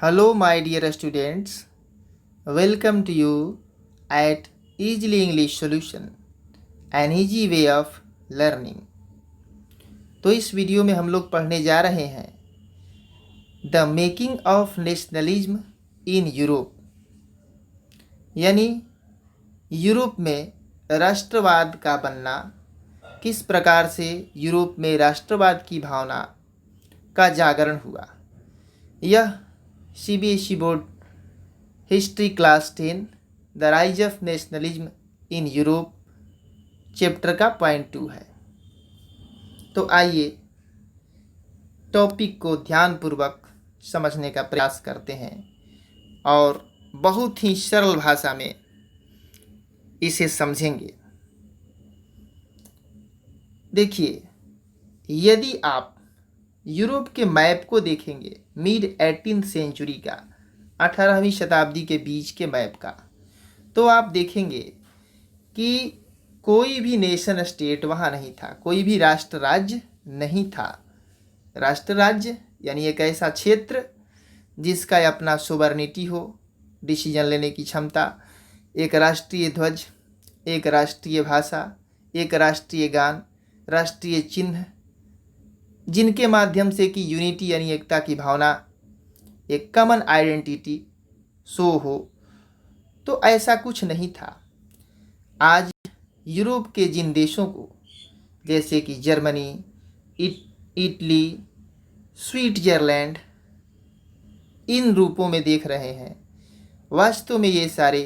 Hello, my dear students. Welcome to you at Easily English Solution, an easy way of learning. तो इस video में हम लोग पढ़ने जा रहे हैं the making of nationalism in Europe, यानी यूरोप में राष्ट्रवाद का बनना, किस प्रकार से यूरोप में राष्ट्रवाद की भावना का जागरण हुआ। यह CBSE board history class 10 the rise of nationalism in Europe chapter का पॉइंट 2 है। तो आइए टॉपिक को ध्यानपूर्वक समझने का प्रयास करते हैं और बहुत ही सरल भाषा में इसे समझेंगे। देखिए, यदि आप यूरोप के मैप को देखेंगे, मिड 18th सेंचुरी का, 18वीं शताब्दी के बीच के मैप का, तो आप देखेंगे कि कोई भी नेशन स्टेट वहाँ नहीं था, कोई भी राष्ट्र राज्य नहीं था। राष्ट्र राज्य यानी एक ऐसा क्षेत्र जिसका अपना सोवरेनिटी हो, डिसीजन लेने की क्षमता, एक राष्ट्रीय ध्वज, एक राष्ट्रीय भाषा, एक राष्ट्रीय गान, राष्ट्रीय चिन्ह, जिनके माध्यम से कि यूनिटी यानी एकता की भावना, एक कॉमन आइडेंटिटी शो हो। तो ऐसा कुछ नहीं था। आज यूरोप के जिन देशों को, जैसे कि जर्मनी, इटली, स्विट्जरलैंड, इन रूपों में देख रहे हैं, वास्तव में ये सारे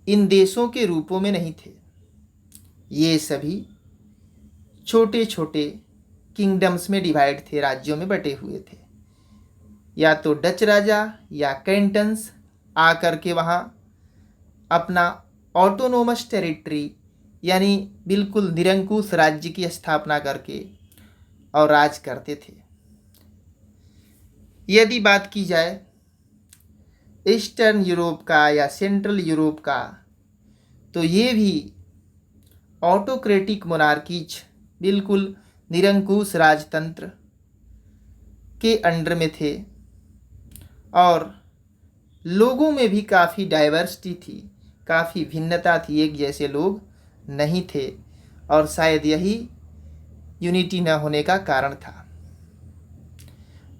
इन देशों के रूपों में नहीं थे। ये सभी छोटे छोटे किंगडम्स में डिवाइड थे, राज्यों में बटे हुए थे। या तो डच राजा या कैंटन्स आकर के वहाँ अपना ऑटोनोमस टेरिटरी यानी बिल्कुल निरंकुश राज्य की स्थापना करके और राज करते थे। यदि बात की जाए ईस्टर्न यूरोप का या सेंट्रल यूरोप का, तो ये भी ऑटोक्रेटिक मोनार्कीज, बिल्कुल निरंकुश राजतंत्र के अंडर में थे और लोगों में भी काफ़ी डाइवर्सिटी थी, काफ़ी भिन्नता थी, एक जैसे लोग नहीं थे और शायद यही यूनिटी न होने का कारण था।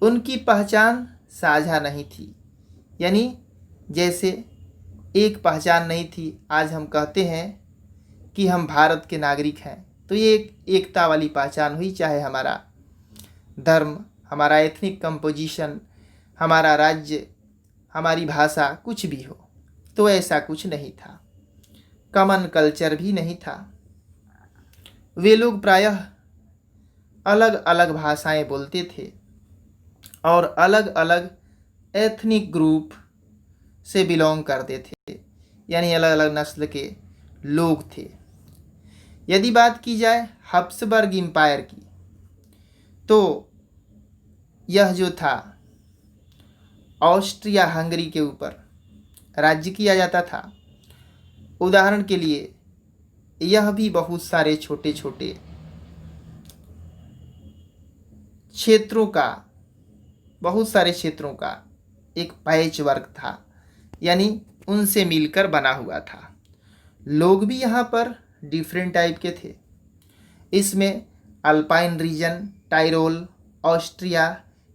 उनकी पहचान साझा नहीं थी, यानी जैसे एक पहचान नहीं थी। आज हम कहते हैं कि हम भारत के नागरिक हैं, तो ये एक एकता वाली पहचान हुई, चाहे हमारा धर्म, हमारा एथनिक कंपोजिशन, हमारा राज्य, हमारी भाषा कुछ भी हो। तो ऐसा कुछ नहीं था, कॉमन कल्चर भी नहीं था। वे लोग प्रायः अलग अलग भाषाएं बोलते थे और अलग अलग एथनिक ग्रुप से बिलोंग करते थे, यानी अलग अलग नस्ल के लोग थे। यदि बात की जाए हब्सबर्ग एम्पायर की, तो यह जो था ऑस्ट्रिया हंगरी के ऊपर राज्य किया जाता था। उदाहरण के लिए यह भी बहुत सारे छोटे छोटे क्षेत्रों का, बहुत सारे क्षेत्रों का एक पैच वर्क था, यानी उनसे मिलकर बना हुआ था। लोग भी यहाँ पर डिफरेंट टाइप के थे। इसमें अल्पाइन रीजन, टाइरोल, ऑस्ट्रिया,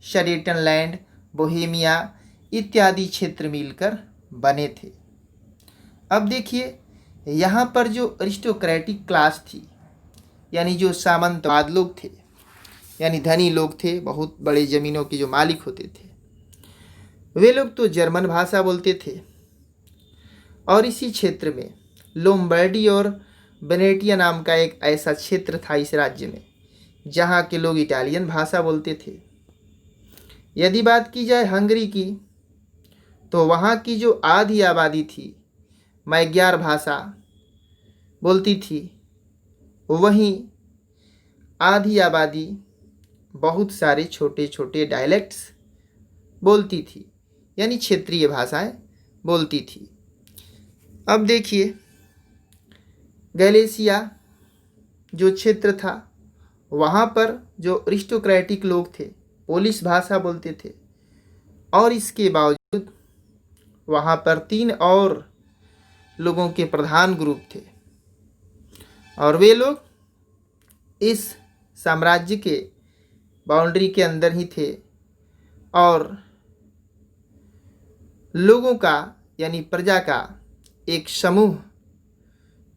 सडेटनलैंड, बोहेमिया इत्यादि क्षेत्र मिलकर बने थे। अब देखिए, यहाँ पर जो अरिस्टोक्रेटिक क्लास थी, यानी जो सामंतवाद लोग थे, यानी धनी लोग थे, बहुत बड़े ज़मीनों के जो मालिक होते थे, वे लोग तो जर्मन भाषा बोलते थे। और इसी क्षेत्र में लोम्बार्डी और वेनेटिया नाम का एक ऐसा क्षेत्र था इस राज्य में, जहाँ के लोग इटालियन भाषा बोलते थे। यदि बात की जाए हंगरी की, तो वहाँ की जो आधी आबादी थी मैग्यार भाषा बोलती थी, वहीं आधी आबादी बहुत सारे छोटे छोटे डायलेक्ट्स बोलती थी, यानी क्षेत्रीय भाषाएं बोलती थी। अब देखिए, गैलेशिया जो क्षेत्र था, वहाँ पर जो अरिस्टोक्रेटिक लोग थे पोलिश भाषा बोलते थे, और इसके बावजूद वहाँ पर 3 और लोगों के प्रधान ग्रुप थे और वे लोग इस साम्राज्य के बाउंड्री के अंदर ही थे और लोगों का यानी प्रजा का एक समूह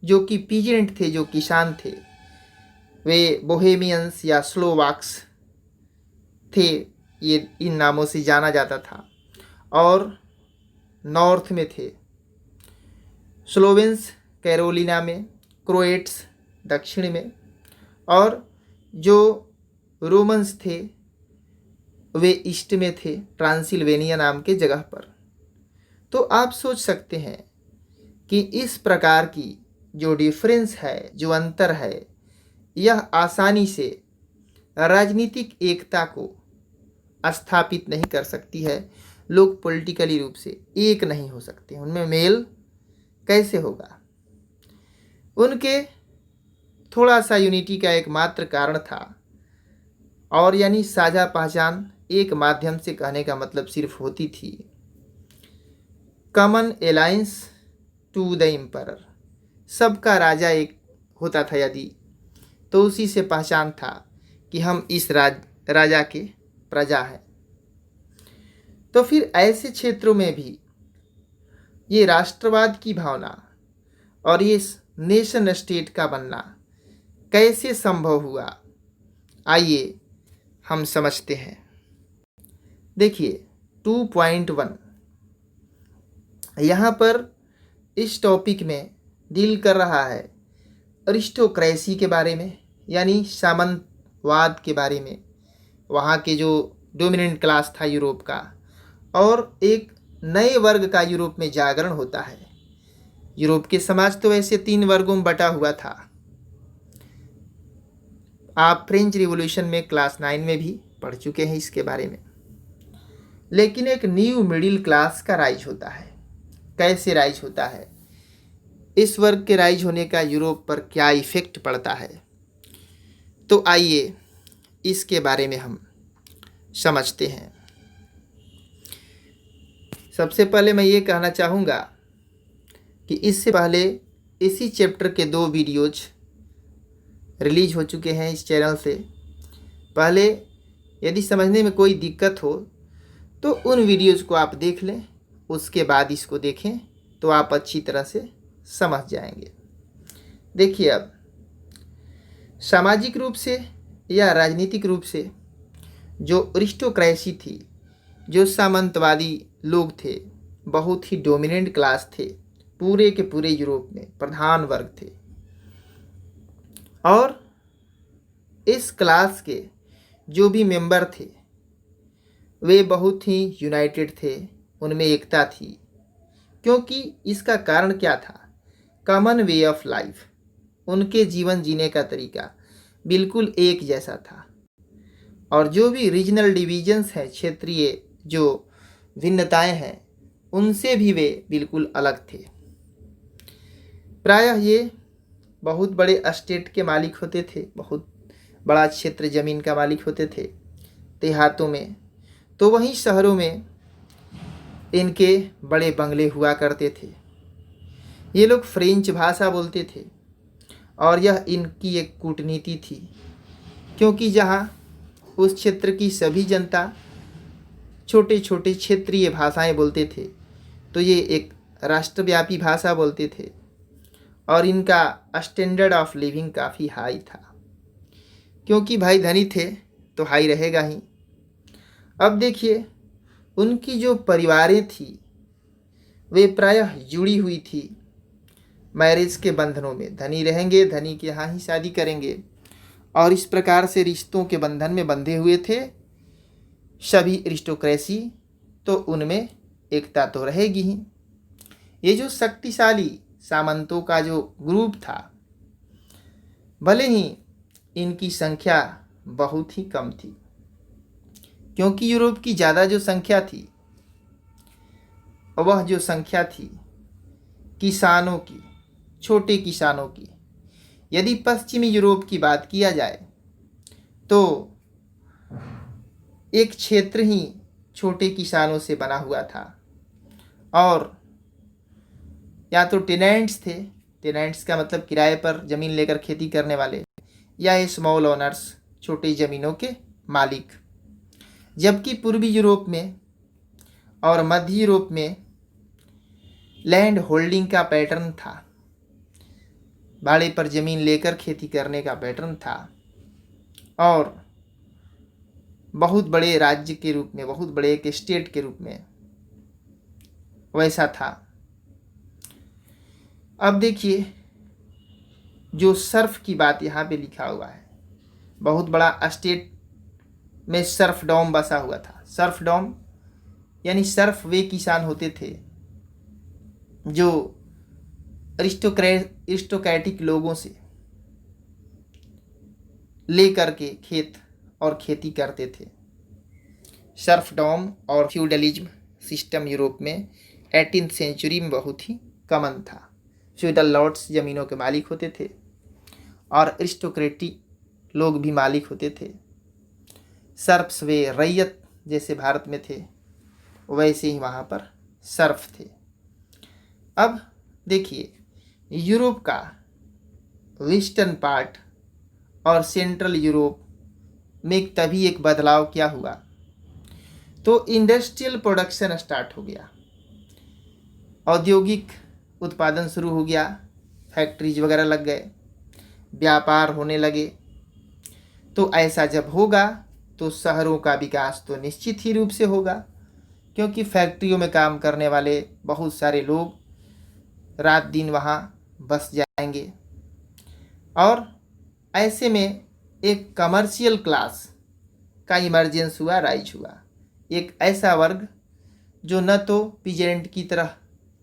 जो कि पीजेंट थे, जो किसान थे, वे बोहेमियंस या स्लोवाक्स थे, ये इन नामों से जाना जाता था। और नॉर्थ में थे स्लोवेंस कैरोलिना में, क्रोएट्स दक्षिण में, और जो रोमन्स थे वे ईस्ट में थे, ट्रांसिल्वेनिया नाम के जगह पर। तो आप सोच सकते हैं कि इस प्रकार की जो डिफरेंस है, जो अंतर है, यह आसानी से राजनीतिक एकता को स्थापित नहीं कर सकती है। लोग पॉलिटिकली रूप से एक नहीं हो सकते, उनमें मेल कैसे होगा। उनके थोड़ा सा यूनिटी का एकमात्र कारण था, और यानी साझा पहचान एक माध्यम से कहने का मतलब सिर्फ होती थी common alliance to the emperor. सबका राजा एक होता था यदि, तो उसी से पहचान था कि हम इस राजा के प्रजा हैं। तो फिर ऐसे क्षेत्रों में भी ये राष्ट्रवाद की भावना और ये नेशन स्टेट का बनना कैसे संभव हुआ, आइए हम समझते हैं। देखिए 2.1 यहाँ पर इस टॉपिक में डील कर रहा है अरिस्टोक्रेसी के बारे में, यानी सामंतवाद के बारे में। वहाँ के जो डोमिनेंट क्लास था यूरोप का, और एक नए वर्ग का यूरोप में जागरण होता है। यूरोप के समाज तो वैसे 3 वर्गों में बटा हुआ था, आप फ्रेंच रिवॉल्यूशन में क्लास 9 में भी पढ़ चुके हैं इसके बारे में। लेकिन एक न्यू मिडिल क्लास का राइज होता है। कैसे राइज होता है, इस वर्ग के राइज होने का यूरोप पर क्या इफेक्ट पड़ता है, तो आइए इसके बारे में हम समझते हैं। सबसे पहले मैं ये कहना चाहूँगा कि इससे पहले इसी चैप्टर के 2 वीडियोज रिलीज हो चुके हैं इस चैनल से। पहले यदि समझने में कोई दिक्कत हो तो उन वीडियोज़ को आप देख लें, उसके बाद इसको देखें तो आप अच्छी तरह से समझ जाएंगे। देखिए, अब सामाजिक रूप से या राजनीतिक रूप से जो अरिस्टोक्रेसी थी, जो सामंतवादी लोग थे, बहुत ही डोमिनेंट क्लास थे, पूरे के पूरे यूरोप में प्रधान वर्ग थे। और इस क्लास के जो भी मेंबर थे वे बहुत ही यूनाइटेड थे, उनमें एकता थी। क्योंकि इसका कारण क्या था, कॉमन वे ऑफ लाइफ, उनके जीवन जीने का तरीका बिल्कुल एक जैसा था। और जो भी रीजनल डिवीजन्स हैं, क्षेत्रीय जो भिन्नताएं हैं, उनसे भी वे बिल्कुल अलग थे। प्रायः ये बहुत बड़े स्टेट के मालिक होते थे, बहुत बड़ा क्षेत्र ज़मीन का मालिक होते थे देहातों में, तो वहीं शहरों में इनके बड़े बंगले हुआ करते थे। ये लोग फ्रेंच भाषा बोलते थे और यह इनकी एक कूटनीति थी, क्योंकि जहाँ उस क्षेत्र की सभी जनता छोटे छोटे क्षेत्रीय भाषाएं बोलते थे, तो ये एक राष्ट्रव्यापी भाषा बोलते थे और इनका स्टैंडर्ड ऑफ लिविंग काफ़ी हाई था। क्योंकि भाई धनी थे तो हाई रहेगा ही। अब देखिए, उनकी जो परिवारें थी वे प्रायः जुड़ी हुई थी मैरिज के बंधनों में। धनी रहेंगे, धनी के यहाँ ही शादी करेंगे, और इस प्रकार से रिश्तों के बंधन में बंधे हुए थे सभी अरिस्टोक्रेसी, तो उनमें एकता तो रहेगी ही। ये जो शक्तिशाली सामंतों का जो ग्रुप था, भले ही इनकी संख्या बहुत ही कम थी, क्योंकि यूरोप की ज़्यादा जो संख्या थी वह जो संख्या थी किसानों की, छोटे किसानों की। यदि पश्चिमी यूरोप की बात किया जाए तो एक क्षेत्र ही छोटे किसानों से बना हुआ था, और या तो टेनेंट्स थे, टेनेंट्स का मतलब किराए पर ज़मीन लेकर खेती करने वाले, या स्मॉल ओनर्स, छोटी ज़मीनों के मालिक। जबकि पूर्वी यूरोप में और मध्य यूरोप में लैंड होल्डिंग का पैटर्न था, भाड़े पर ज़मीन लेकर खेती करने का पैटर्न था, और बहुत बड़े राज्य के रूप में, बहुत बड़े एक स्टेट के रूप में वैसा था। अब देखिए, जो सर्फ की बात यहाँ पे लिखा हुआ है, बहुत बड़ा स्टेट में सर्फ डॉम बसा हुआ था। सर्फ डॉम यानी सर्फ वे किसान होते थे जो अरिस्टोक्रेटिक लोगों से लेकर के खेत और खेती करते थे। सर्फडॉम और फ्यूडलिज्म सिस्टम यूरोप में 18th सेंचुरी में बहुत ही कॉमन था। फ्यूडल लॉर्ड्स ज़मीनों के मालिक होते थे और अरिस्टोक्रेटिक लोग भी मालिक होते थे। सर्फ्स वे रैयत जैसे भारत में थे, वैसे ही वहाँ पर सर्फ थे। अब देखिए, यूरोप का वेस्टर्न पार्ट और सेंट्रल यूरोप में तभी एक बदलाव क्या हुआ, तो इंडस्ट्रियल प्रोडक्शन स्टार्ट हो गया, औद्योगिक उत्पादन शुरू हो गया, फैक्ट्रीज वगैरह लग गए, व्यापार होने लगे। तो ऐसा जब होगा तो शहरों का विकास तो निश्चित ही रूप से होगा, क्योंकि फैक्ट्रियों में काम करने वाले बहुत सारे लोग रात दिन वहाँ बस जाएंगे, और ऐसे में एक कमर्शियल क्लास का इमर्जेंस हुआ, राइज हुआ। एक ऐसा वर्ग जो न तो पीजेंट की तरह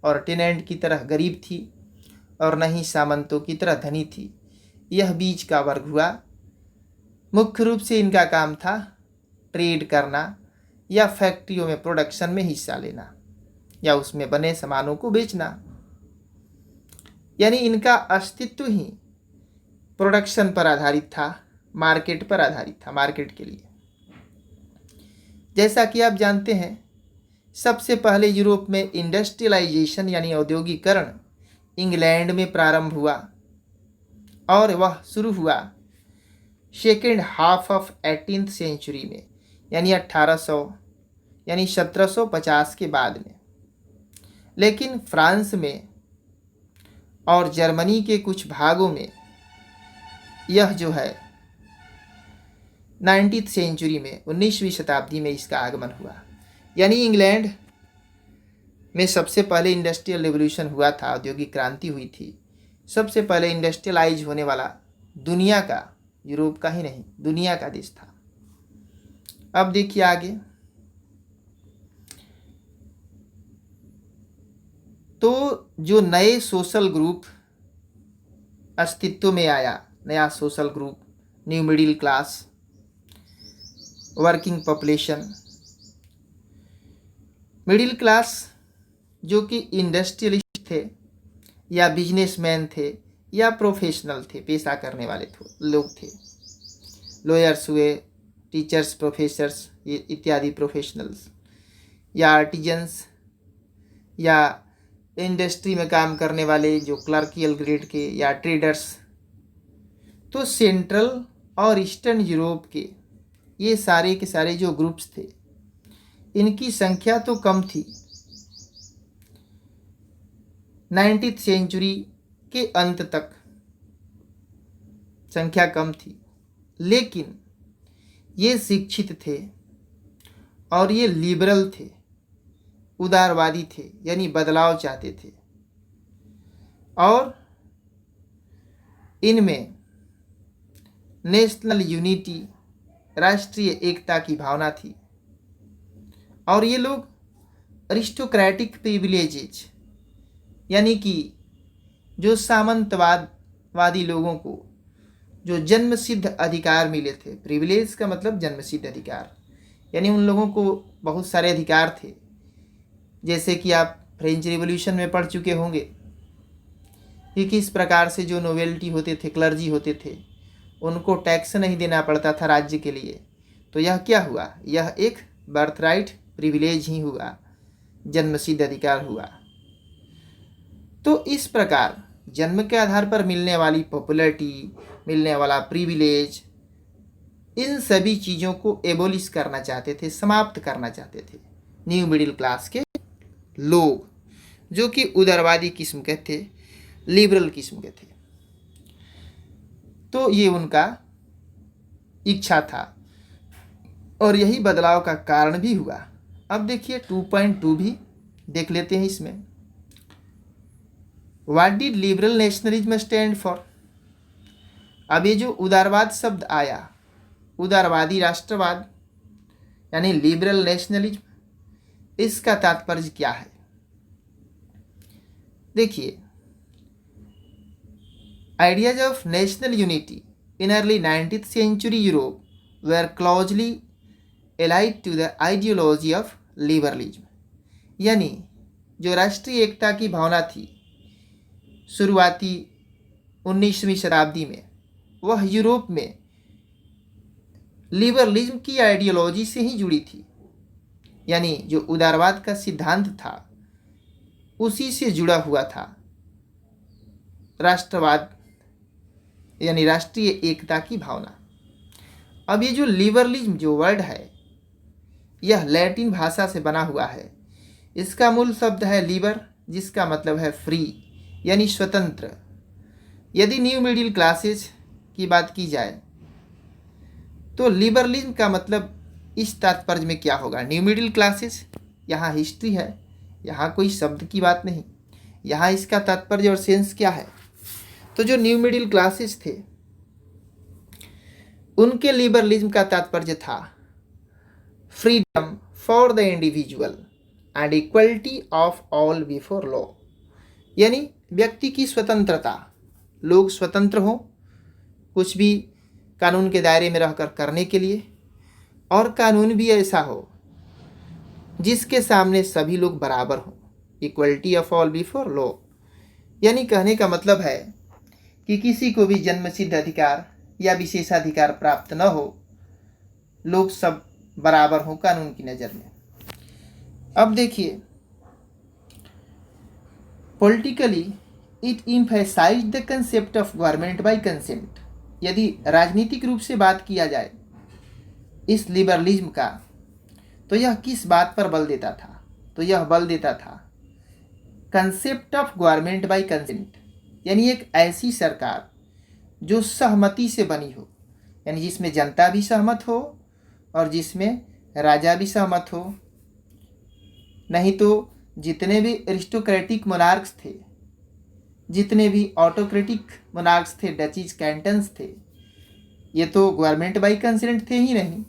और टेनेंट की तरह गरीब थी और न ही सामंतों की तरह धनी थी, यह बीच का वर्ग हुआ। मुख्य रूप से इनका काम था ट्रेड करना या फैक्ट्रियों में प्रोडक्शन में हिस्सा लेना या उसमें बने सामानों को बेचना, यानी इनका अस्तित्व ही प्रोडक्शन पर आधारित था, मार्केट पर आधारित था, मार्केट के लिए। जैसा कि आप जानते हैं, सबसे पहले यूरोप में इंडस्ट्रियलाइजेशन यानी औद्योगिकरण इंग्लैंड में प्रारंभ हुआ, और वह शुरू हुआ second half of 18th century में, यानी 1800 यानी 1750 के बाद में। लेकिन फ्रांस में और जर्मनी के कुछ भागों में यह जो है 19th सेंचुरी में, 19वीं शताब्दी में इसका आगमन हुआ। यानी इंग्लैंड में सबसे पहले इंडस्ट्रियल रिवॉल्यूशन हुआ था, औद्योगिक क्रांति हुई थी। सबसे पहले इंडस्ट्रियलाइज होने वाला दुनिया का, यूरोप का ही नहीं, दुनिया का देश था। अब देखिए आगे, तो जो नए सोशल ग्रुप अस्तित्व में आया, नया social group, new middle class, working population. Middle class जो कि इंडस्ट्रियलिस्ट थे या बिजनेसमैन थे या प्रोफेशनल थे, पेशा करने वाले लोग थे, लॉयर्स हुए, टीचर्स, प्रोफेसर्स इत्यादि प्रोफेशनल्स, या आर्टिजन्स या इंडस्ट्री में काम करने वाले जो क्लर्कियल ग्रेड के, या ट्रेडर्स। तो सेंट्रल और ईस्टर्न यूरोप के ये सारे के सारे जो ग्रुप्स थे, इनकी संख्या तो कम थी। 19th सेंचुरी के अंत तक संख्या कम थी, लेकिन ये शिक्षित थे और ये लिबरल थे, उदारवादी थे, यानी बदलाव चाहते थे, और इनमें नेशनल यूनिटी, राष्ट्रीय एकता की भावना थी। और ये लोग अरिस्टोक्रेटिक प्रिविलेजेज, यानी कि जो सामंतवादी लोगों को जो जन्मसिद्ध अधिकार मिले थे, प्रिविलेज का मतलब जन्मसिद्ध अधिकार, यानी उन लोगों को बहुत सारे अधिकार थे। जैसे कि आप फ्रेंच रिवॉल्यूशन में पढ़ चुके होंगे कि किस प्रकार से जो नोवेल्टी होते थे, क्लर्जी होते थे, उनको टैक्स नहीं देना पड़ता था राज्य के लिए। तो यह क्या हुआ, यह एक बर्थराइट प्रिविलेज ही हुआ, जन्मसिद्ध अधिकार हुआ। तो इस प्रकार जन्म के आधार पर मिलने वाली पॉपुलैरिटी, मिलने वाला प्रिविलेज, इन सभी चीज़ों को एबोलिश करना चाहते थे, समाप्त करना चाहते थे न्यू मिडिल क्लास के लोग, जो कि उदारवादी किस्म के थे, लिबरल किस्म के थे। तो ये उनका इच्छा था और यही बदलाव का कारण भी हुआ। अब देखिए 2.2 भी देख लेते हैं इसमें। What did liberal nationalism stand for? अब ये जो उदारवाद शब्द आया, उदारवादी राष्ट्रवाद यानी लिबरल नेशनलिज्म, इसका तात्पर्य क्या है? देखिए, ideas of national unity in early 19th century Europe were closely allied to the ideology of liberalism. यानी जो राष्ट्रीय एकता की भावना थी शुरुआती 19वीं शताब्दी में, वह यूरोप में लिबरलिज्म की आइडियोलॉजी से ही जुड़ी थी। यानी जो उदारवाद का सिद्धांत था उसी से जुड़ा हुआ था राष्ट्रवाद यानी राष्ट्रीय एकता की भावना। अब ये जो लिबरलिज्म जो वर्ड है, यह लैटिन भाषा से बना हुआ है। इसका मूल शब्द है लिबर, जिसका मतलब है फ्री यानी स्वतंत्र। यदि न्यू मिडिल क्लासेस की बात की जाए तो लिबरलिज्म का मतलब इस तात्पर्य में क्या होगा? न्यू मिडिल क्लासेस, यहाँ हिस्ट्री है, यहाँ कोई शब्द की बात नहीं, यहाँ इसका तात्पर्य और सेंस क्या है? तो जो न्यू मिडिल क्लासेस थे उनके लिबरलिज्म का तात्पर्य था freedom for the individual and equality of all before law. यानी व्यक्ति की स्वतंत्रता, लोग स्वतंत्र हों कुछ भी कानून के दायरे में रहकर करने के लिए, और कानून भी ऐसा हो जिसके सामने सभी लोग बराबर हों, equality of all before law. यानी कहने का मतलब है कि किसी को भी जन्मसिद्ध अधिकार या विशेषाधिकार प्राप्त न हो, लोग सब बराबर हों कानून की नज़र में। अब देखिए, politically it emphasise the concept of government by consent. यदि राजनीतिक रूप से बात किया जाए इस लिबरलिज्म का, तो यह किस बात पर बल देता था? तो यह बल देता था concept of government by consent, यानी एक ऐसी सरकार जो सहमति से बनी हो, यानी जिसमें जनता भी सहमत हो और जिसमें राजा भी सहमत हो। नहीं तो जितने भी एरिस्टोक्रेटिक मोनार्क्स थे, जितने भी ऑटोक्रेटिक मोनार्क्स थे, डचीज कैंटन्स थे, ये तो गवर्नमेंट बाय कंसेंट थे ही नहीं,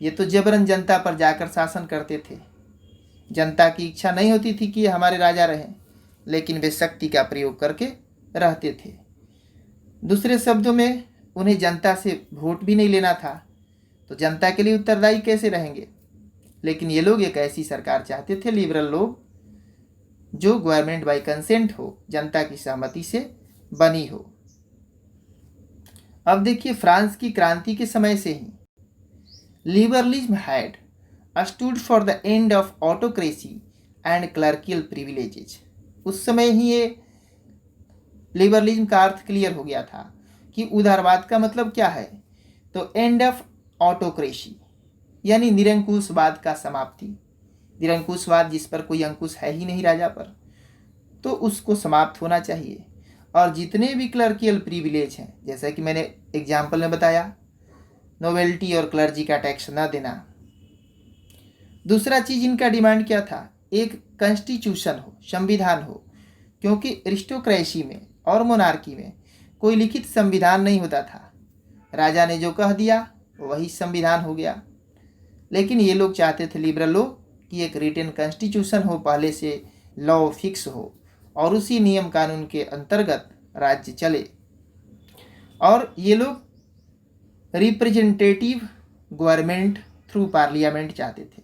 ये तो जबरन जनता पर जाकर शासन करते थे। जनता की इच्छा नहीं होती थी कि ये हमारे राजा रहें, लेकिन वे शक्ति का प्रयोग करके रहते थे। दूसरे शब्दों में, उन्हें जनता से वोट भी नहीं लेना था, तो जनता के लिए उत्तरदायी कैसे रहेंगे? लेकिन ये लोग एक ऐसी सरकार चाहते थे, लिबरल लोग, जो गवर्नमेंट बाय कंसेंट हो, जनता की सहमति से बनी हो। अब देखिए, फ्रांस की क्रांति के समय से ही liberalism had stood for the end of autocracy and clerical privileges. उस समय ही ये लिबरलिज्म का अर्थ क्लियर हो गया था कि उदारवाद का मतलब क्या है। तो एंड ऑफ ऑटोक्रेसी यानी निरंकुशवाद का समाप्ति। निरंकुशवाद, जिस पर कोई अंकुश है ही नहीं राजा पर, तो उसको समाप्त होना चाहिए। और जितने भी क्लर्कियल प्रिविलेज हैं, जैसा कि मैंने एग्जाम्पल में बताया, नोवेल्टी और क्लर्जी का टैक्स न देना। दूसरा चीज इनका डिमांड क्या था? एक कॉन्स्टिट्यूशन हो, संविधान हो, क्योंकि एरिस्टोक्रेसी में और मोनार्की में कोई लिखित संविधान नहीं होता था। राजा ने जो कह दिया वही संविधान हो गया। लेकिन ये लोग चाहते थे, लिबरल लोग, कि एक रिटन कॉन्स्टिट्यूशन हो, पहले से लॉ फिक्स हो और उसी नियम कानून के अंतर्गत राज्य चले। और ये लोग रिप्रेजेंटेटिव गवर्नमेंट थ्रू पार्लियामेंट चाहते थे।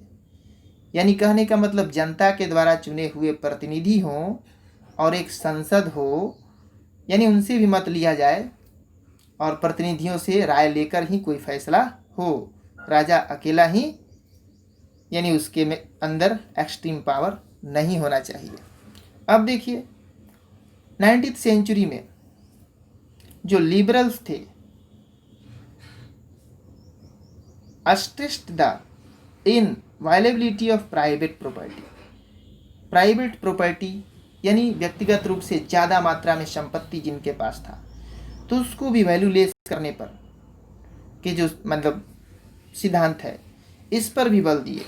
यानी कहने का मतलब, जनता के द्वारा चुने हुए प्रतिनिधि हों और एक संसद हो, यानी उनसे भी मत लिया जाए और प्रतिनिधियों से राय लेकर ही कोई फैसला हो। राजा अकेला ही यानी उसके में अंदर एक्सट्रीम पावर नहीं होना चाहिए। अब देखिए 19th सेंचुरी में जो लिबरल्स थे stressed the inviolability of private property. Private property यानी व्यक्तिगत रूप से ज़्यादा मात्रा में संपत्ति जिनके पास था तो उसको भी वैल्यूलेस करने पर कि जो मतलब सिद्धांत है इस पर भी बल दिए।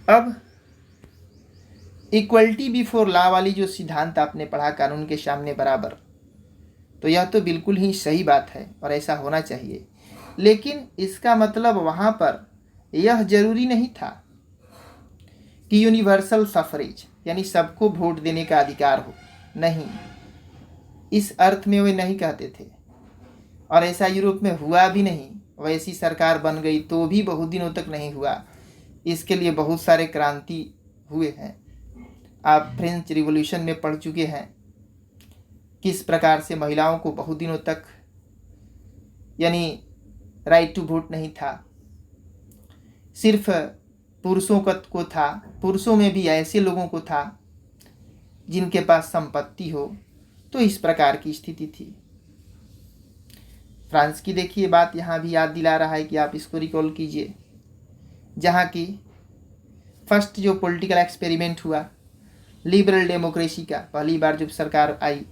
अब इक्वलिटी बिफोर लॉ वाली जो सिद्धांत आपने पढ़ा, कानून के सामने बराबर, तो यह तो बिल्कुल ही सही बात है और ऐसा होना चाहिए, लेकिन इसका मतलब वहाँ पर यह जरूरी नहीं था कि यूनिवर्सल सफरेज यानी सबको वोट देने का अधिकार हो। नहीं, इस अर्थ में वे नहीं कहते थे और ऐसा यूरोप में हुआ भी नहीं। वैसी सरकार बन गई तो भी बहुत दिनों तक नहीं हुआ। इसके लिए बहुत सारे क्रांति हुए हैं। आप फ्रेंच रिवॉल्यूशन में पढ़ चुके हैं किस प्रकार से महिलाओं को बहुत दिनों तक यानी राइट टू वोट नहीं था, सिर्फ पुरुषों को था। पुरुषों में भी ऐसे लोगों को था जिनके पास संपत्ति हो, तो इस प्रकार की स्थिति थी। फ्रांस की देखिए बात यहाँ भी याद दिला रहा है कि आप इसको रिकॉल कीजिए, जहाँ की फर्स्ट जो पॉलिटिकल एक्सपेरिमेंट हुआ लिबरल डेमोक्रेसी का, पहली बार जब सरकार आई,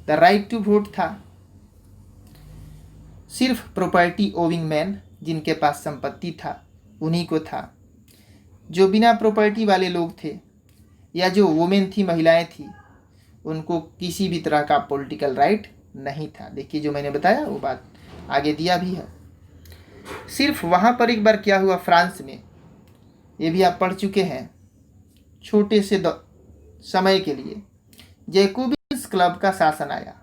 द राइट टू वोट था सिर्फ प्रॉपर्टी ओविंग मैन जिनके पास संपत्ति था उन्हीं को था। जो बिना प्रॉपर्टी वाले लोग थे या जो वुमेन थी, महिलाएं थी, उनको किसी भी तरह का पॉलिटिकल राइट नहीं था। देखिए जो मैंने बताया वो बात आगे दिया भी है। सिर्फ वहाँ पर एक बार क्या हुआ फ्रांस में, ये भी आप पढ़ चुके हैं, छोटे से समय के लिए जैकोबिन्स क्लब का शासन आया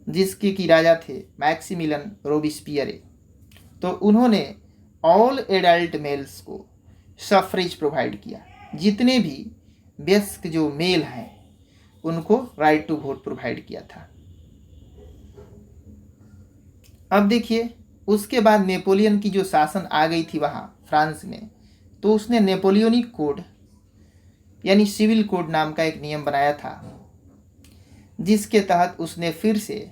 जिसके की राजा थे मैक्सिमिलियन रोबिस्पियरे। तो उन्होंने ऑल एडल्ट मेल्स को सफ्रेज प्रोवाइड किया। जितने भी वयस्क जो मेल हैं उनको राइट टू वोट प्रोवाइड किया था। अब देखिए उसके बाद नेपोलियन की जो शासन आ गई थी वहाँ फ्रांस में, तो उसने नेपोलियनिक कोड यानी सिविल कोड नाम का एक नियम बनाया था जिसके तहत उसने फिर से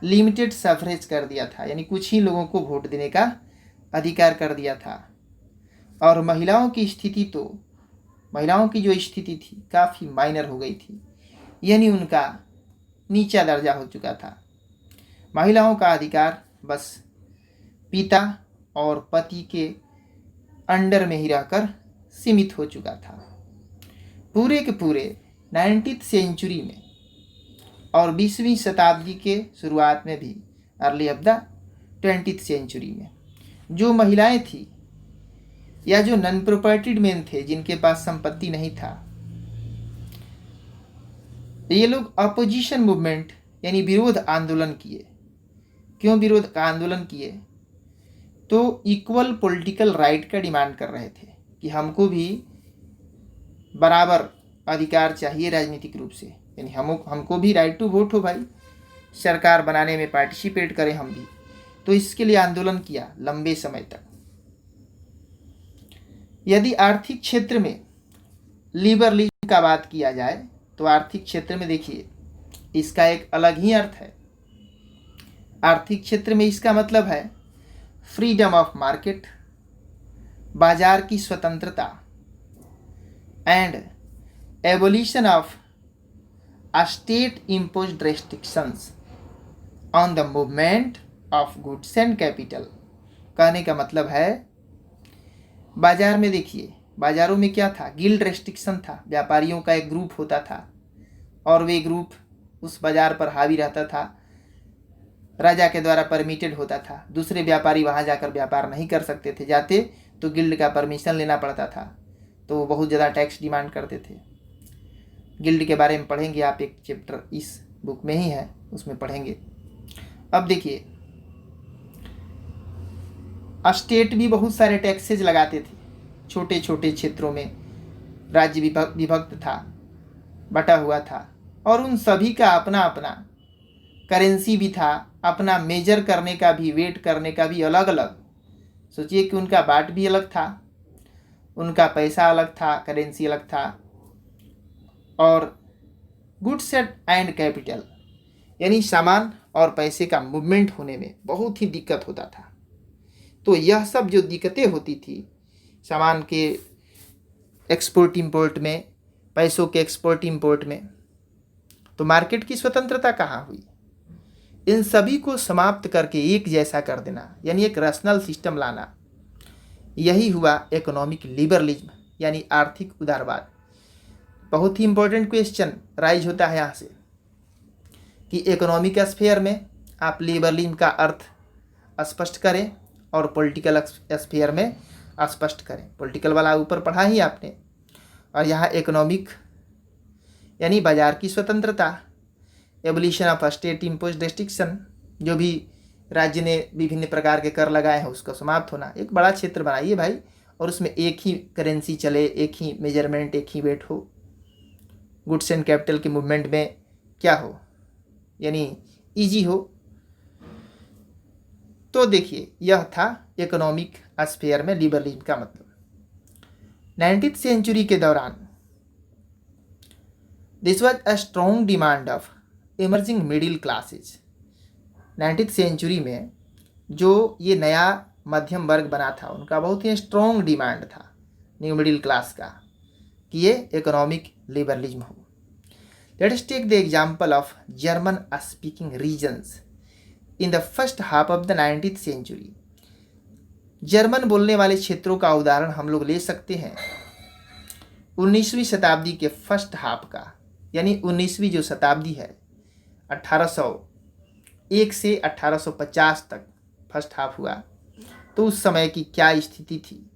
लिमिटेड सफरेज कर दिया था, यानी कुछ ही लोगों को वोट देने का अधिकार कर दिया था। और महिलाओं की स्थिति तो महिलाओं की जो स्थिति थी काफ़ी माइनर हो गई थी, यानी उनका नीचा दर्जा हो चुका था। महिलाओं का अधिकार बस पिता और पति के अंडर में ही रहकर सीमित हो चुका था। पूरे के पूरे 19th सेंचुरी में और 20वीं शताब्दी के शुरुआत में भी early of the 20th century में जो महिलाएं थी या जो नॉन प्रॉपर्टीड मैन थे जिनके पास संपत्ति नहीं था, ये लोग अपोजिशन मूवमेंट यानी विरोध आंदोलन किए। क्यों विरोध का आंदोलन किए? तो इक्वल पॉलिटिकल राइट का डिमांड कर रहे थे कि हमको भी बराबर अधिकार चाहिए राजनीतिक रूप से, यानी हमको भी राइट टू वोट हो भाई, सरकार बनाने में पार्टिसिपेट करें हम भी। तो इसके लिए आंदोलन किया लंबे समय तक। यदि आर्थिक क्षेत्र में लिबरलिज्म का बात किया जाए तो आर्थिक क्षेत्र में देखिए इसका एक अलग ही अर्थ है। आर्थिक क्षेत्र में इसका मतलब है फ्रीडम ऑफ मार्केट, बाजार की स्वतंत्रता, and abolition of state imposed restrictions on the movement of goods and capital. कहने का मतलब है बाजार में देखिए, बाजारों में क्या था, गिल्ड रेस्ट्रिक्शन था। व्यापारियों का एक ग्रुप होता था और वे ग्रुप उस बाजार पर हावी रहता था, राजा के द्वारा परमिटेड होता था। दूसरे व्यापारी वहाँ जाकर व्यापार नहीं कर सकते थे, जाते तो गिल्ड का परमिशन लेना पड़ता था, तो वो बहुत ज़्यादा टैक्स डिमांड करते थे। गिल्ड के बारे में पढ़ेंगे आप, एक चैप्टर इस बुक में ही है, उसमें पढ़ेंगे। अब देखिए स्टेट भी बहुत सारे टैक्सेज लगाते थे। छोटे छोटे क्षेत्रों में राज्य विभक्त था, बटा हुआ था, और उन सभी का अपना अपना करेंसी भी था, अपना मेजर करने का भी, वेट करने का भी अलग अलग सोचिए कि उनका बाट भी अलग था, उनका पैसा अलग था, करेंसी अलग था, और गुड्स एंड कैपिटल यानी सामान और पैसे का मूवमेंट होने में बहुत ही दिक्कत होता था। तो यह सब जो दिक्कतें होती थी सामान के एक्सपोर्ट इंपोर्ट में, पैसों के एक्सपोर्ट इंपोर्ट में, तो मार्केट की स्वतंत्रता कहाँ हुई। इन सभी को समाप्त करके एक जैसा कर देना यानी एक रैशनल सिस्टम लाना, यही हुआ इकोनॉमिक लिबरलिज्म यानी आर्थिक उदारवाद। बहुत ही इंपॉर्टेंट क्वेश्चन राइज होता है यहाँ से कि इकोनॉमिक स्फीयर में आप लिबरलिज्म का अर्थ स्पष्ट करें और पॉलिटिकल स्फीयर में स्पष्ट करें। पॉलिटिकल वाला ऊपर पढ़ा ही आपने, और यहाँ इकोनॉमिक यानी बाजार की स्वतंत्रता, abolition of state imposed restriction, जो भी राज्य ने विभिन्न प्रकार के कर लगाए हैं उसका समाप्त होना। एक बड़ा क्षेत्र बनाइए भाई और उसमें एक ही करेंसी चले, एक ही मेजरमेंट, एक ही वेट हो, गुड्स एंड कैपिटल के मूवमेंट में क्या हो यानी इजी हो। तो देखिए यह था इकोनॉमिक स्फीयर में लिबरलिज्म का मतलब। 19th सेंचुरी के दौरान this was a strong demand of emerging middle classes. 19th century में जो ये नया मध्यम वर्ग बना था उनका बहुत ही स्ट्रॉन्ग डिमांड था न्यू मिडिल क्लास का कि ये इकोनॉमिक लिबरलिज्म हो। Let's take the example of German speaking regions in the first half of the 19th century. जर्मन बोलने वाले क्षेत्रों का उदाहरण हम लोग ले सकते हैं 19वीं शताब्दी के फर्स्ट हाफ का, यानी 19वीं जो शताब्दी है 1801 से 1850 तक फर्स्ट हाफ हुआ, तो उस समय की क्या स्थिति थी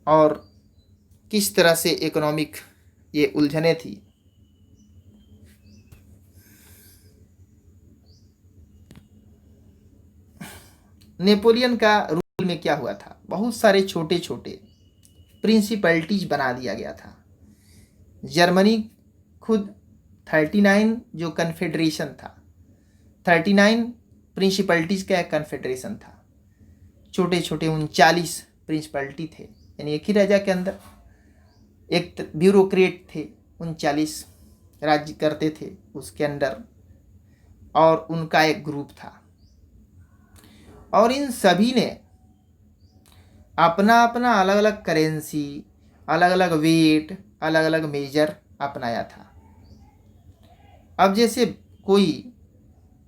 और किस तरह से इकोनॉमिक ये उलझने थी। नेपोलियन का रूल में क्या हुआ था, बहुत सारे छोटे छोटे प्रिंसिपलिटीज बना दिया गया था। जर्मनी खुद 39 जो कन्फेडरेशन था, 39 प्रिंसिपलिटीज का एक कन्फेडरेशन था। छोटे छोटे 39 प्रिंसिपलिटी थे, यानी एक ही राजा के अंदर एक ब्यूरोक्रेट थे, 39 राज्य करते थे उसके अंदर, और उनका एक ग्रुप था। और इन सभी ने अपना अपना अलग अलग करेंसी, अलग अलग वेट, अलग अलग मेजर अपनाया था। अब जैसे कोई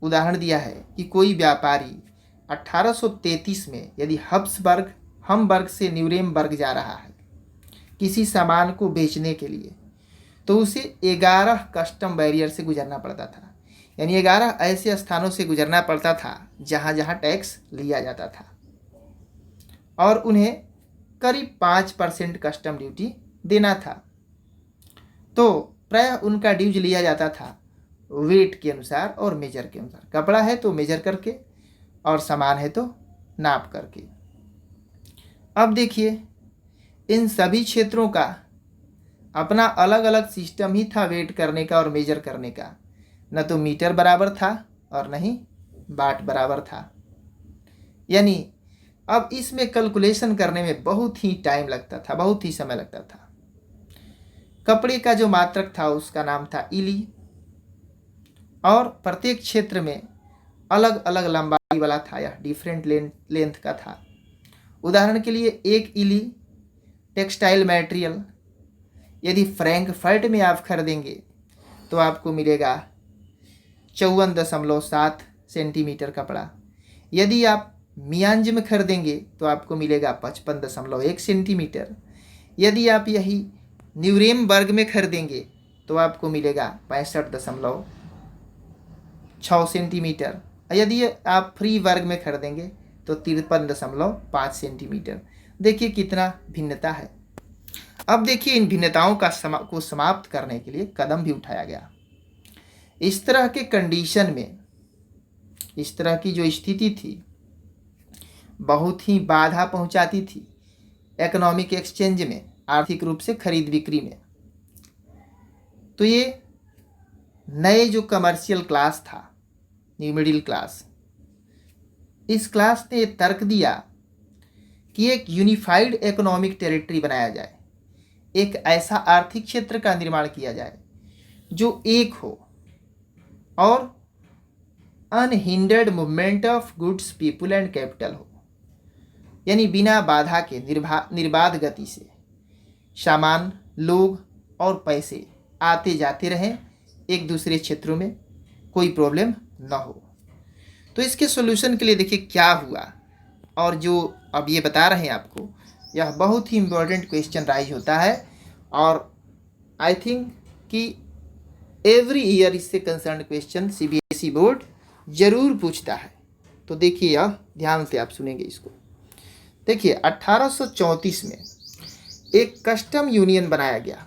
उदाहरण दिया है कि कोई व्यापारी 1833 में यदि हमबर्ग से न्यूरेमबर्ग जा रहा है किसी सामान को बेचने के लिए, तो उसे 11 कस्टम बैरियर से गुजरना पड़ता था, यानी 11 ऐसे स्थानों से गुजरना पड़ता था जहाँ जहाँ टैक्स लिया जाता था, और उन्हें करीब 5% कस्टम ड्यूटी देना था। तो प्रायः उनका ड्यूज लिया जाता था वेट के अनुसार और मेजर के अनुसार। कपड़ा है तो मेजर करके और सामान है तो नाप करके। अब देखिए इन सभी क्षेत्रों का अपना अलग अलग सिस्टम ही था वेट करने का और मेजर करने का। न तो मीटर बराबर था और न ही बाट बराबर था, यानी अब इसमें कैलकुलेशन करने में बहुत ही टाइम लगता था, बहुत ही समय लगता था। कपड़े का जो मात्रक था उसका नाम था इली, और प्रत्येक क्षेत्र में अलग अलग लंबाई वाला था, यह डिफरेंट लेंथ का था। उदाहरण के लिए एक इली टेक्सटाइल मटेरियल यदि फ्रैंकफर्ट में आप खरीदेंगे तो आपको मिलेगा 54.7 सेंटीमीटर कपड़ा। यदि आप मियांज में खरीदेंगे तो आपको मिलेगा 55.1 सेंटीमीटर। यदि आप यही न्यूरेमबर्ग में खरीदेंगे तो आपको मिलेगा 65.6 सेंटीमीटर। यदि आप फ्री वर्ग में खरीदेंगे तो 53.5 सेंटीमीटर। देखिए कितना भिन्नता है। अब देखिए इन भिन्नताओं को समाप्त करने के लिए कदम भी उठाया गया। इस तरह के कंडीशन में, इस तरह की जो स्थिति थी बहुत ही बाधा पहुंचाती थी इकोनॉमिक एक्सचेंज में, आर्थिक रूप से खरीद बिक्री में। तो ये नए जो कमर्शियल क्लास था, न्यू मिडिल क्लास, इस क्लास ने तर्क दिया कि एक यूनिफाइड इकोनॉमिक टेरिटरी बनाया जाए, एक ऐसा आर्थिक क्षेत्र का निर्माण किया जाए जो एक हो और unhindered movement of goods people and capital हो, यानी बिना बाधा के निर्बाध गति से सामान, लोग और पैसे आते जाते रहें एक दूसरे क्षेत्रों में, कोई प्रॉब्लम ना हो। तो इसके सॉल्यूशन के लिए देखिए क्या हुआ, और जो अब ये बता रहे हैं आपको, यह बहुत ही इम्पोर्टेंट क्वेश्चन राइज होता है और आई थिंक कि एवरी ईयर इससे कंसर्न क्वेश्चन सीबीएसई बोर्ड जरूर पूछता है। तो देखिए यह ध्यान से आप सुनेंगे इसको। देखिए 1834 में एक कस्टम यूनियन बनाया गया,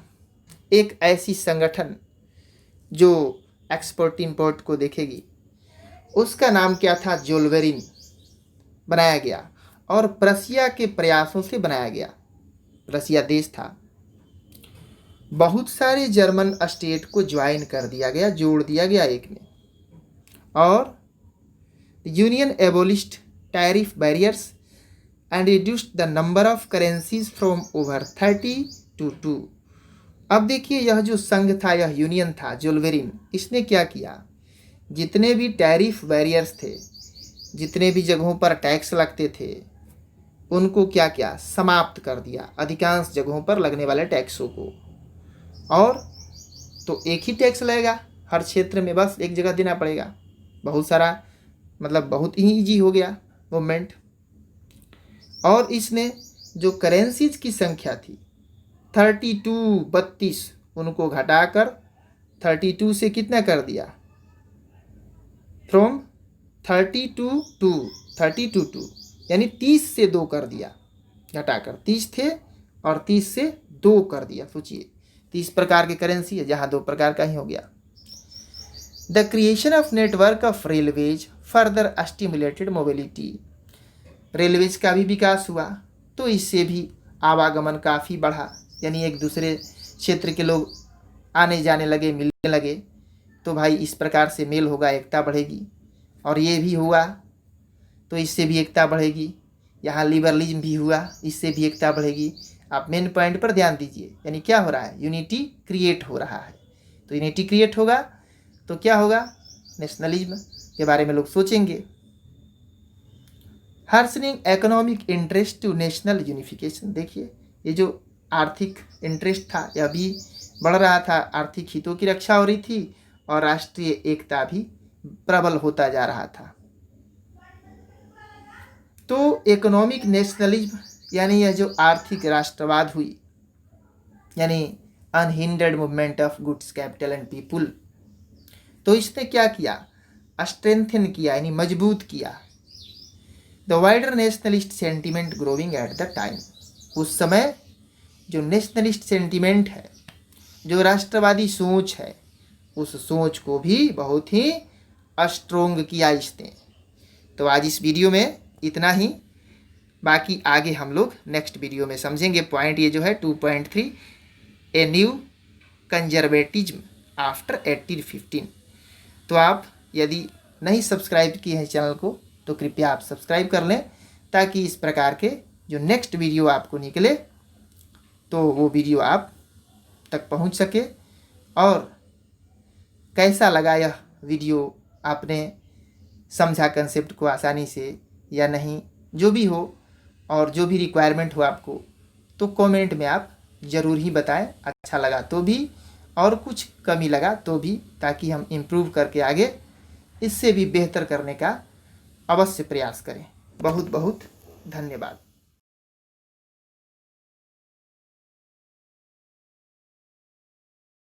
एक ऐसी संगठन जो एक्सपोर्ट इंपोर्ट को देखेगी। उसका नाम क्या था? जोल्वेरिन बनाया गया और प्रशिया के प्रयासों से बनाया गया। प्रशिया देश था, बहुत सारे जर्मन स्टेट को ज्वाइन कर दिया गया, जोड़ दिया गया एक में, और union एबोलिश्ड tariff barriers and reduced the number of currencies from over 30 to 2। अब देखिए यह जो संघ था, यह यूनियन था जोल्वेरिन, इसने क्या किया? जितने भी टैरिफ बैरियर्स थे, जितने भी जगहों पर टैक्स लगते थे, उनको क्या किया? समाप्त कर दिया, अधिकांश जगहों पर लगने वाले टैक्सों को। और तो एक ही टैक्स लगेगा हर क्षेत्र में, बस एक जगह देना पड़ेगा। बहुत सारा मतलब बहुत ही ईजी हो गया मूवमेंट। और इसने जो करेंसीज की संख्या थी 32 उनको घटाकर 32 से कितना कर दिया? फ्रॉम 30 to 2 यानी 30 से 2 कर दिया, घटाकर। 30 थे और 30 से 2 कर दिया। सोचिए 30 प्रकार की करेंसी है, जहाँ 2 प्रकार का ही हो गया। The creation of network of railways further stimulated mobility. Railways का भी विकास हुआ तो इससे भी आवागमन काफ़ी बढ़ा, यानी एक दूसरे क्षेत्र के लोग आने जाने लगे, मिलने लगे। तो भाई इस प्रकार से मेल होगा, एकता बढ़ेगी। और ये भी हुआ तो इससे भी एकता बढ़ेगी। यहाँ लिबरलिज्म भी हुआ, इससे भी एकता बढ़ेगी। आप मेन पॉइंट पर ध्यान दीजिए, यानी क्या हो रहा है? यूनिटी क्रिएट हो रहा है। तो यूनिटी क्रिएट होगा तो क्या होगा? नेशनलिज्म के बारे में लोग सोचेंगे। Harnessing economic interest to national unification. देखिए ये जो आर्थिक इंटरेस्ट था यह भी बढ़ रहा था, आर्थिक हितों की रक्षा हो रही थी और राष्ट्रीय एकता भी प्रबल होता जा रहा था। तो इकोनॉमिक नेशनलिज्म यानी यह जो आर्थिक राष्ट्रवाद हुई, यानी unhindered movement of goods capital and people, तो इसने क्या किया? स्ट्रेंथन किया, यानी मजबूत किया the wider nationalist sentiment growing at the time. उस समय जो नेशनलिस्ट सेंटिमेंट है, जो राष्ट्रवादी सोच है, उस सोच को भी बहुत ही स्ट्रोंग किया इसने। तो आज इस वीडियो में इतना ही, बाकी आगे हम लोग नेक्स्ट वीडियो में समझेंगे। पॉइंट ये जो है 2.3 ए न्यू कंजर्वेटिज्म आफ्टर 1815। तो आप यदि नहीं सब्सक्राइब किए हैं चैनल को तो कृपया आप सब्सक्राइब कर लें, ताकि इस प्रकार के जो नेक्स्ट वीडियो आपको निकले तो वो वीडियो आप तक पहुंच सके। और कैसा लगा यह वीडियो, आपने समझा कंसेप्ट को आसानी से या नहीं, जो भी हो और जो भी रिक्वायरमेंट हो आपको, तो कमेंट में आप ज़रूर ही बताएं। अच्छा लगा तो भी और कुछ कमी लगा तो भी, ताकि हम इम्प्रूव करके आगे इससे भी बेहतर करने का अवश्य प्रयास करें। बहुत बहुत धन्यवाद।